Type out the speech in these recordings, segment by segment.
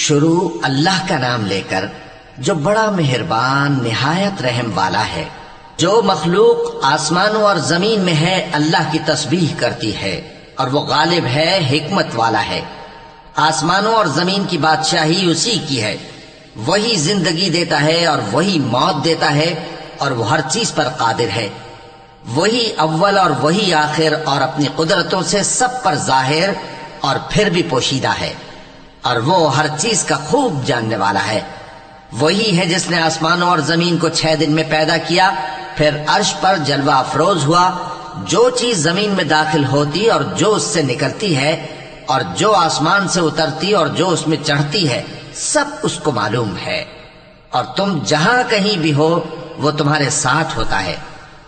شروع اللہ کا نام لے کر جو بڑا مہربان نہایت رحم والا ہے۔ جو مخلوق آسمانوں اور زمین میں ہے اللہ کی تسبیح کرتی ہے اور وہ غالب ہے، حکمت والا ہے۔ آسمانوں اور زمین کی بادشاہی اسی کی ہے، وہی زندگی دیتا ہے اور وہی موت دیتا ہے اور وہ ہر چیز پر قادر ہے۔ وہی اول اور وہی آخر اور اپنی قدرتوں سے سب پر ظاہر اور پھر بھی پوشیدہ ہے، اور وہ ہر چیز کا خوب جاننے والا ہے۔ وہی ہے جس نے آسمانوں اور زمین کو 6 دن میں پیدا کیا، پھر عرش پر جلوہ افروز ہوا۔ جو چیز زمین میں داخل ہوتی اور جو اس سے نکلتی ہے، اور جو آسمان سے اترتی اور جو اس میں چڑھتی ہے، سب اس کو معلوم ہے۔ اور تم جہاں کہیں بھی ہو وہ تمہارے ساتھ ہوتا ہے،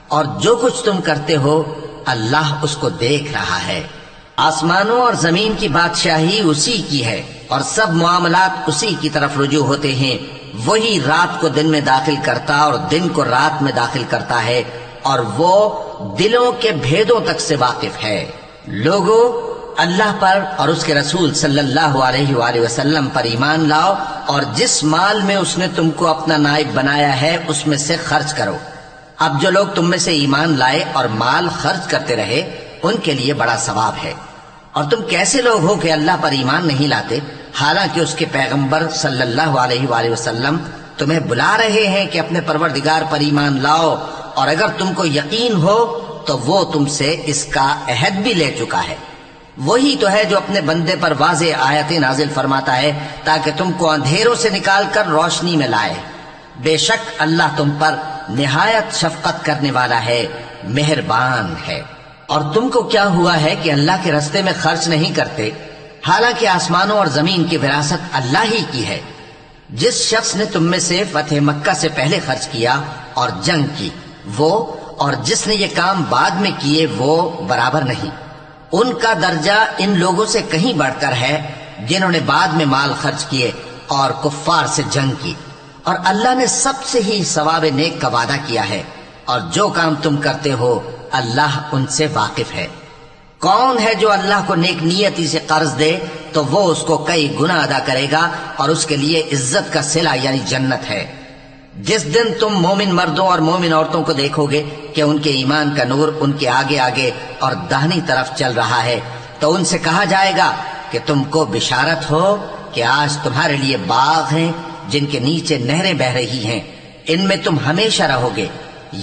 اور جو کچھ تم کرتے ہو اللہ اس کو دیکھ رہا ہے۔ آسمانوں اور زمین کی بادشاہی اسی کی ہے، اور سب معاملات اسی کی طرف رجوع ہوتے ہیں۔ وہی رات کو دن میں داخل کرتا اور دن کو رات میں داخل کرتا ہے، اور وہ دلوں کے بھیدوں تک سے واقف ہے۔ لوگو، اللہ پر اور اس کے رسول صلی اللہ علیہ وآلہ وسلم پر ایمان لاؤ، اور جس مال میں اس نے تم کو اپنا نائب بنایا ہے اس میں سے خرچ کرو۔ اب جو لوگ تم میں سے ایمان لائے اور مال خرچ کرتے رہے ان کے لیے بڑا ثواب ہے۔ اور تم کیسے لوگ ہو کہ اللہ پر ایمان نہیں لاتے، حالانکہ اس کے پیغمبر صلی اللہ علیہ وآلہ وسلم تمہیں بلا رہے ہیں کہ اپنے پروردگار پر ایمان لاؤ، اور اگر تم کو یقین ہو تو وہ تم سے اس کا عہد بھی لے چکا ہے۔ وہی تو ہے جو اپنے بندے پر واضح آیتیں نازل فرماتا ہے تاکہ تم کو اندھیروں سے نکال کر روشنی میں لائے۔ بے شک اللہ تم پر نہایت شفقت کرنے والا ہے، مہربان ہے۔ اور تم کو کیا ہوا ہے کہ اللہ کے رستے میں خرچ نہیں کرتے، حالانکہ آسمانوں اور زمین کی وراثت اللہ ہی کی ہے؟ جس شخص نے تم میں سے فتح مکہ سے پہلے خرچ کیا اور جنگ کی، وہ اور جس نے یہ کام بعد میں کیے وہ برابر نہیں۔ ان کا درجہ ان لوگوں سے کہیں بڑھ کر ہے جنہوں نے بعد میں مال خرچ کیے اور کفار سے جنگ کی، اور اللہ نے سب سے ہی ثواب نیک کا وعدہ کیا ہے، اور جو کام تم کرتے ہو اللہ ان سے واقف ہے۔ کون ہے جو اللہ کو نیک نیتی سے قرض دے تو وہ اس کو کئی گنا ادا کرے گا، اور اس کے لیے عزت کا صلہ یعنی جنت ہے۔ جس دن تم مومن مردوں اور مومن عورتوں کو دیکھو گے کہ ان کے ایمان کا نور ان کے آگے آگے اور داہنی طرف چل رہا ہے، تو ان سے کہا جائے گا کہ تم کو بشارت ہو کہ آج تمہارے لیے باغ ہیں جن کے نیچے نہریں بہ رہی ہیں، ان میں تم ہمیشہ رہو گے،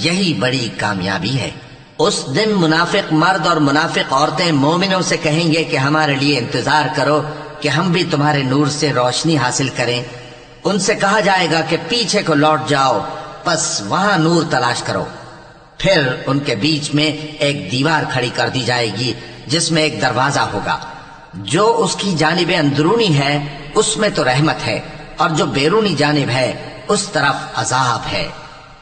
یہی بڑی کامیابی ہے۔ اس دن منافق مرد اور منافق عورتیں مومنوں سے کہیں گے کہ ہمارے لیے انتظار کرو کہ ہم بھی تمہارے نور سے روشنی حاصل کریں۔ ان سے کہا جائے گا کہ پیچھے کو لوٹ جاؤ، پس وہاں نور تلاش کرو۔ پھر ان کے بیچ میں ایک دیوار کھڑی کر دی جائے گی جس میں ایک دروازہ ہوگا، جو اس کی جانب اندرونی ہے اس میں تو رحمت ہے، اور جو بیرونی جانب ہے اس طرف عذاب ہے۔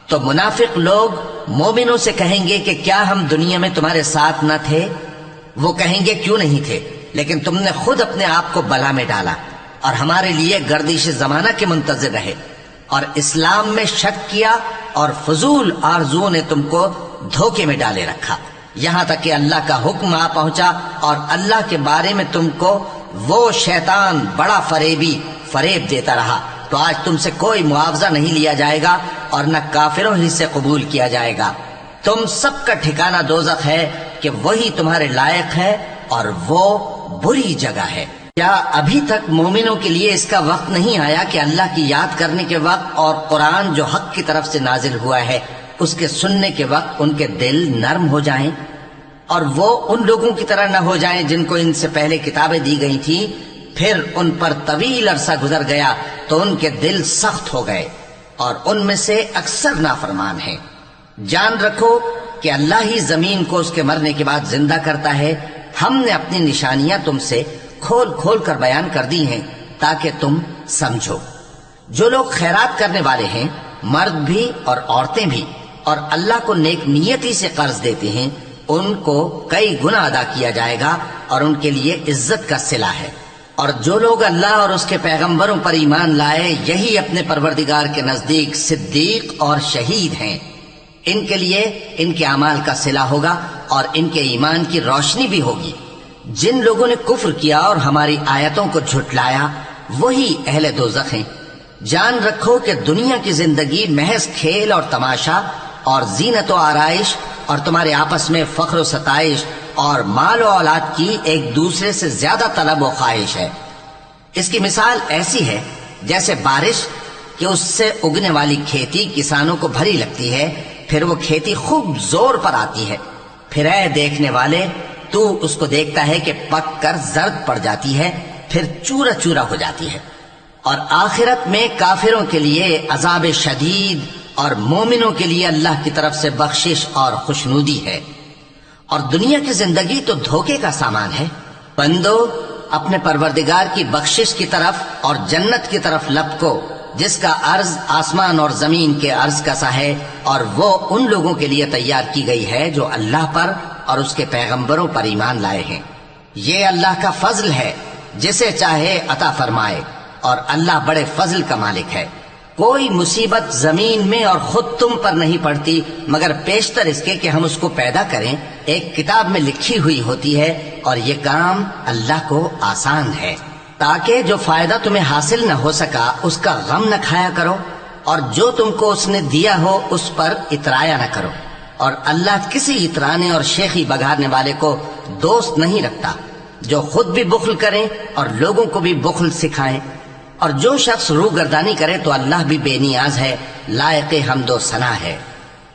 تو منافق لوگ مومنوں سے کہیں گے کہ کیا ہم دنیا میں تمہارے ساتھ نہ تھے؟ وہ کہیں گے کیوں نہیں تھے، لیکن تم نے خود اپنے آپ کو بلا میں ڈالا اور ہمارے لیے گردش زمانہ کے منتظر رہے، اور اسلام میں شک کیا، اور فضول آرزوؤں نے تم کو دھوکے میں ڈالے رکھا، یہاں تک کہ اللہ کا حکم آ پہنچا، اور اللہ کے بارے میں تم کو وہ شیطان بڑا فریب دیتا رہا۔ تو آج تم سے کوئی معاوضہ نہیں لیا جائے گا اور نہ کافروں ہی سے قبول کیا جائے گا۔ تم سب کا ٹھکانہ دوزخ ہے کہ وہی تمہارے لائق ہے، اور وہ بری جگہ ہے۔ کیا ابھی تک مومنوں کے لیے اس کا وقت نہیں آیا کہ اللہ کی یاد کرنے کے وقت اور قرآن جو حق کی طرف سے نازل ہوا ہے اس کے سننے کے وقت ان کے دل نرم ہو جائیں، اور وہ ان لوگوں کی طرح نہ ہو جائیں جن کو ان سے پہلے کتابیں دی گئی تھیں، پھر ان پر طویل عرصہ گزر گیا تو ان کے دل سخت ہو گئے، اور ان میں سے اکثر نافرمان ہیں۔ جان رکھو کہ اللہ ہی زمین کو اس کے مرنے کے بعد زندہ کرتا ہے۔ ہم نے اپنی نشانیاں تم سے کھول کھول کر بیان کر دی ہیں تاکہ تم سمجھو۔ جو لوگ خیرات کرنے والے ہیں، مرد بھی اور عورتیں بھی، اور اللہ کو نیک نیتی سے قرض دیتے ہیں، ان کو کئی گنا ادا کیا جائے گا، اور ان کے لیے عزت کا صلہ ہے۔ اور جو لوگ اللہ اور اس کے پیغمبروں پر ایمان لائے، یہی اپنے پروردگار کے نزدیک صدیق اور شہید ہیں۔ ان کے لیے ان کے اعمال کا صلہ ہوگا، اور ان کے ایمان کی روشنی بھی ہوگی۔ جن لوگوں نے کفر کیا اور ہماری آیتوں کو جھٹلایا، وہی اہل دوزخ ہیں۔ جان رکھو کہ دنیا کی زندگی محض کھیل اور تماشا اور زینت و آرائش اور تمہارے آپس میں فخر و ستائش اور مال و اولاد کی ایک دوسرے سے زیادہ طلب و خواہش ہے۔ اس کی مثال ایسی ہے جیسے بارش کہ اس سے اگنے والی کھیتی کسانوں کو بھری لگتی ہے، پھر وہ کھیتی خوب زور پر آتی ہے، پھر اے دیکھنے والے تو اس کو دیکھتا ہے کہ پک کر زرد پڑ جاتی ہے، پھر چورا چورا ہو جاتی ہے۔ اور آخرت میں کافروں کے لیے عذاب شدید اور مومنوں کے لیے اللہ کی طرف سے بخشش اور خوشنودی ہے۔ اور دنیا کی زندگی تو دھوکے کا سامان ہے۔ بندو اپنے پروردگار کی بخشش کی طرف اور جنت کی طرف لپکو جس کا عرض آسمان اور زمین کے عرض کا سا ہے، اور وہ ان لوگوں کے لیے تیار کی گئی ہے جو اللہ پر اور اس کے پیغمبروں پر ایمان لائے ہیں۔ یہ اللہ کا فضل ہے، جسے چاہے عطا فرمائے، اور اللہ بڑے فضل کا مالک ہے۔ کوئی مصیبت زمین میں اور خود تم پر نہیں پڑتی مگر پیشتر اس کے کہ ہم اس کو پیدا کریں ایک کتاب میں لکھی ہوئی ہوتی ہے، اور یہ کام اللہ کو آسان ہے، تاکہ جو فائدہ تمہیں حاصل نہ ہو سکا اس کا غم نہ کھایا کرو، اور جو تم کو اس نے دیا ہو اس پر اترایا نہ کرو۔ اور اللہ کسی اترانے اور شیخی بگاڑنے والے کو دوست نہیں رکھتا، جو خود بھی بخل کریں اور لوگوں کو بھی بخل سکھائیں۔ اور جو شخص روح گردانی کرے تو اللہ بھی بے نیاز ہے، لائق حمد و ثنا ہے۔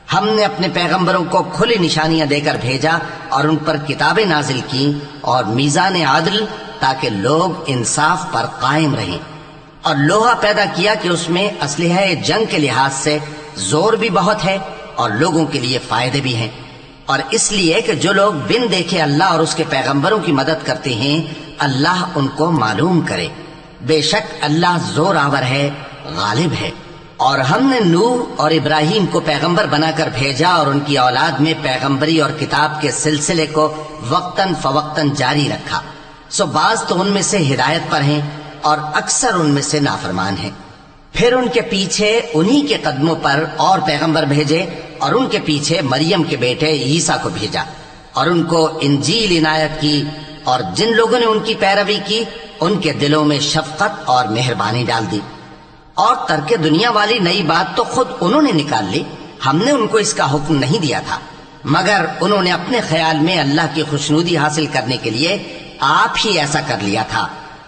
ہم نے اپنے پیغمبروں کو کھلی نشانیاں دے کر بھیجا اور ان پر کتابیں نازل کی اور میزان عادل، تاکہ لوگ انصاف پر قائم رہیں، اور لوہا پیدا کیا کہ اس میں اسلحہ جنگ کے لحاظ سے زور بھی بہت ہے اور لوگوں کے لیے فائدے بھی ہیں، اور اس لیے کہ جو لوگ بن دیکھے اللہ اور اس کے پیغمبروں کی مدد کرتے ہیں اللہ ان کو معلوم کرے۔ بے شک اللہ زور آور ہے، غالب ہے۔ اور ہم نے نوح اور ابراہیم کو پیغمبر بنا کر بھیجا اور ان کی اولاد میں پیغمبری اور کتاب کے سلسلے کو وقتاً فوقتاً جاری رکھا، سو بعض تو ان میں سے ہدایت پر ہیں اور اکثر ان میں سے نافرمان ہیں۔ پھر ان کے پیچھے انہی کے قدموں پر اور پیغمبر بھیجے، اور ان کے پیچھے مریم کے بیٹے عیسیٰ کو بھیجا، اور ان کو انجیل عنایت کی، اور جن لوگوں نے ان کی پیروی کی ان کے دلوں میں شفقت اور مہربانی ڈال دی۔ اور ترک دنیا والی نئی بات تو خود انہوں نے نکال لی، ہم نے ان کو اس کا حکم نہیں دیا تھا، مگر انہوں نے اپنے خیال میں اللہ کی خوشنودی حاصل کرنے کے لیے آپ ہی ایسا کر لیا تھا،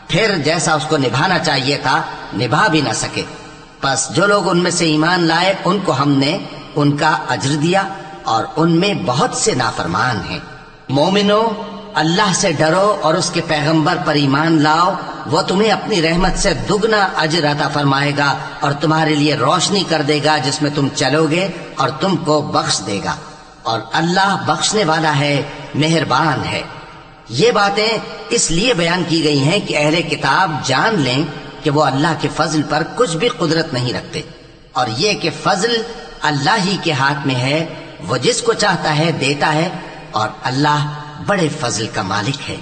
پھر جیسا اس کو نبھانا چاہیے تھا نبھا بھی نہ سکے۔ پس جو لوگ ان میں سے ایمان لائے ان کو ہم نے ان کا اجر دیا، اور ان میں بہت سے نافرمان ہیں۔ مومنو اللہ سے ڈرو اور اس کے پیغمبر پر ایمان لاؤ، وہ تمہیں اپنی رحمت سے دگنا اجر عطا فرمائے گا اور تمہارے لیے روشنی کر دے گا جس میں تم چلو گے، اور تم کو بخش دے گا، اور اللہ بخشنے والا ہے، مہربان ہے۔ یہ باتیں اس لیے بیان کی گئی ہیں کہ اہل کتاب جان لیں کہ وہ اللہ کے فضل پر کچھ بھی قدرت نہیں رکھتے، اور یہ کہ فضل اللہ ہی کے ہاتھ میں ہے، وہ جس کو چاہتا ہے دیتا ہے، اور اللہ بڑے فضل کا مالک ہے۔